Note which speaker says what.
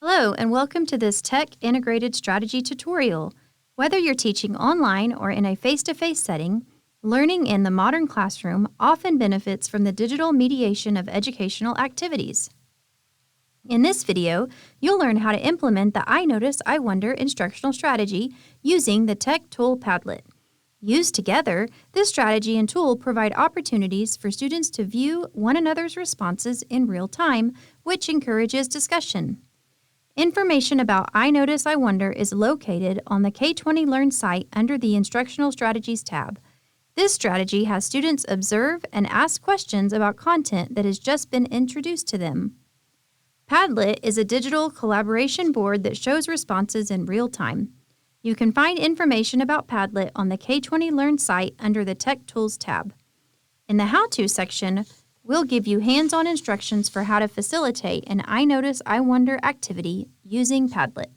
Speaker 1: Hello, and welcome to this Tech Integrated Strategy tutorial. Whether you're teaching online or in a face-to-face setting, learning in the modern classroom often benefits from the digital mediation of educational activities. In this video, you'll learn how to implement the I Notice, I Wonder instructional strategy using the tech tool Padlet. Used together, this strategy and tool provide opportunities for students to view one another's responses in real time, which encourages discussion. Information about I Notice, I Wonder is located on the K20 Learn site under the Instructional Strategies tab. This strategy has students observe and ask questions about content that has just been introduced to them. Padlet is a digital collaboration board that shows responses in real time. You can find information about Padlet on the K20 Learn site under the Tech Tools tab. In the How-To section, we'll give you hands-on instructions for how to facilitate an I Notice, I Wonder activity using Padlet.